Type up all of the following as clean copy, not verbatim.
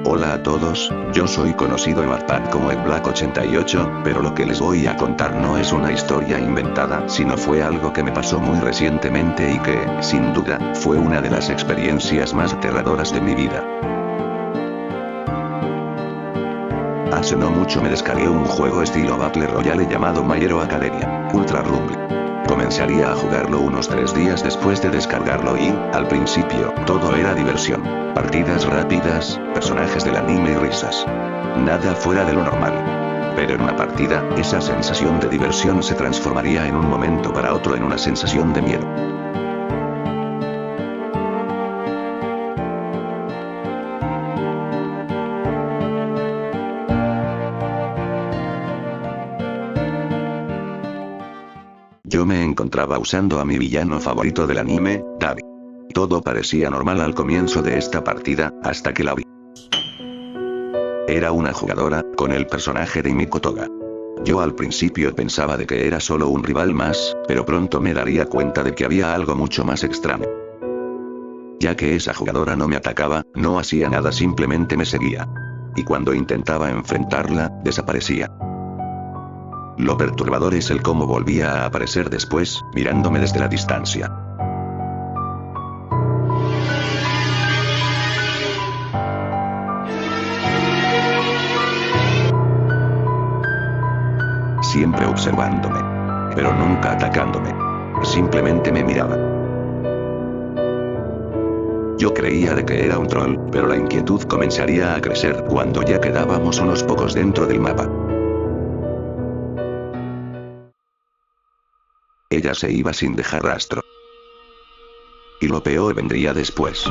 Hola a todos, yo soy conocido en Wattpad como el Black88, pero lo que les voy a contar no es una historia inventada, sino fue algo que me pasó muy recientemente y que, sin duda, fue una de las experiencias más aterradoras de mi vida. Hace no mucho me descargué un juego estilo Battle Royale llamado My Hero Academia, Ultra Rumble. Comenzaría a jugarlo unos 3 días después de descargarlo y, al principio, todo era diversión. Partidas rápidas, personajes del anime y risas. Nada fuera de lo normal. Pero en una partida, esa sensación de diversión se transformaría en un momento para otro en una sensación de miedo. Yo me encontraba usando a mi villano favorito del anime, Dabi. Todo parecía normal al comienzo de esta partida, hasta que la vi. Era una jugadora, con el personaje de Miko Toga. Yo al principio pensaba de que era solo un rival más, pero pronto me daría cuenta de que había algo mucho más extraño. Ya que esa jugadora no me atacaba, no hacía nada, simplemente me seguía. Y cuando intentaba enfrentarla, desaparecía. Lo perturbador es el cómo volvía a aparecer después, mirándome desde la distancia. Siempre observándome. Pero nunca atacándome. Simplemente me miraba. Yo creía de que era un troll, pero la inquietud comenzaría a crecer cuando ya quedábamos unos pocos dentro del mapa. Ella se iba sin dejar rastro. Y lo peor vendría después.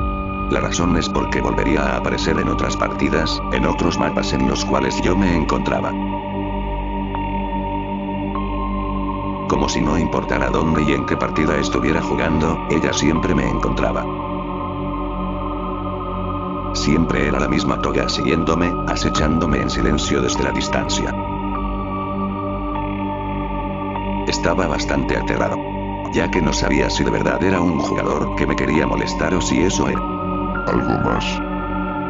La razón es porque volvería a aparecer en otras partidas, en otros mapas en los cuales yo me encontraba. Como si no importara dónde y en qué partida estuviera jugando, ella siempre me encontraba. Siempre era la misma Toga siguiéndome, acechándome en silencio desde la distancia. Estaba bastante aterrado. Ya que no sabía si de verdad era un jugador que me quería molestar o si eso era algo más.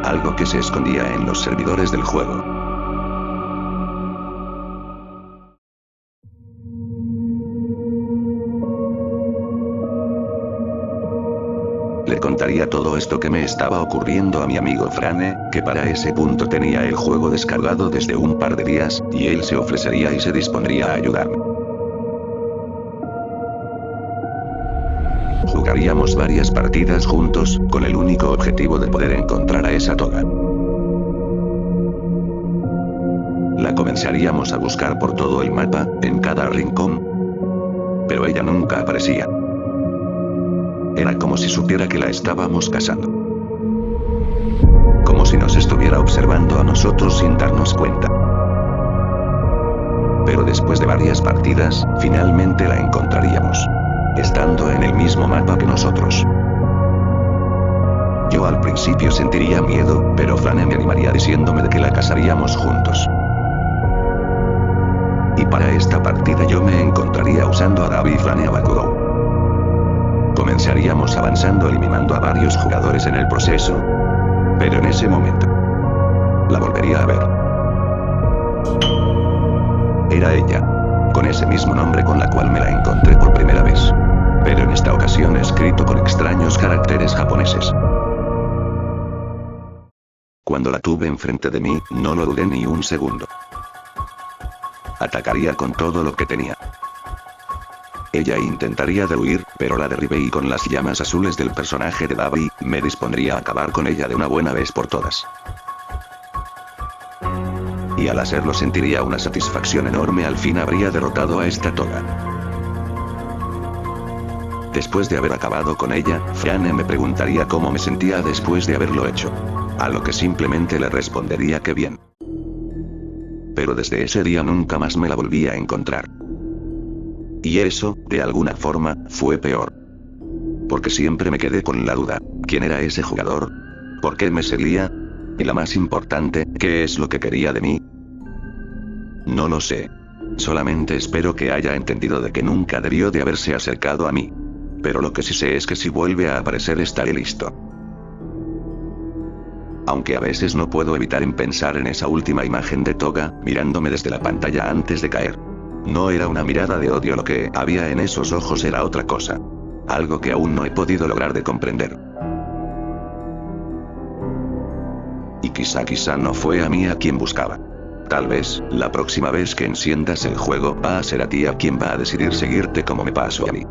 Algo que se escondía en los servidores del juego. Le contaría todo esto que me estaba ocurriendo a mi amigo Frane, que para ese punto tenía el juego descargado desde un par de días, y él se ofrecería y se dispondría a ayudarme. Jugaríamos varias partidas juntos, con el único objetivo de poder encontrar a esa Toga. La comenzaríamos a buscar por todo el mapa, en cada rincón. Pero ella nunca aparecía. Era como si supiera que la estábamos cazando. Como si nos estuviera observando a nosotros sin darnos cuenta. Pero después de varias partidas, finalmente la encontraríamos. Estando en el mismo mapa que nosotros. Yo al principio sentiría miedo, pero Frane me animaría diciéndome de que la cazaríamos juntos. Y para esta partida yo me encontraría usando a Dabi y Frane a Bakugou. Comenzaríamos avanzando eliminando a varios jugadores en el proceso. Pero en ese momento, la volvería a ver. Era ella. Con ese mismo nombre con la cual me la encontré por primera vez. Pero en esta ocasión escrito con extraños caracteres japoneses. Cuando la tuve enfrente de mí, no lo dudé ni un segundo. Atacaría con todo lo que tenía. Ella intentaría de huir, pero la derribé y con las llamas azules del personaje de Dabi, me dispondría a acabar con ella de una buena vez por todas. Y al hacerlo sentiría una satisfacción enorme, al fin habría derrotado a esta Toga. Después de haber acabado con ella, Frane me preguntaría cómo me sentía después de haberlo hecho. A lo que simplemente le respondería que bien. Pero desde ese día nunca más me la volví a encontrar. Y eso, de alguna forma, fue peor. Porque siempre me quedé con la duda, ¿quién era ese jugador? ¿Por qué me seguía? Y la más importante, ¿qué es lo que quería de mí? No lo sé. Solamente espero que haya entendido de que nunca debió de haberse acercado a mí. Pero lo que sí sé es que si vuelve a aparecer estaré listo. Aunque a veces no puedo evitar en pensar en esa última imagen de Toga, mirándome desde la pantalla antes de caer. No era una mirada de odio, lo que había en esos ojos era otra cosa. Algo que aún no he podido lograr de comprender. Y quizá no fue a mí a quien buscaba. Tal vez, la próxima vez que enciendas el juego, va a ser a ti a quien va a decidir seguirte como me pasó a mí.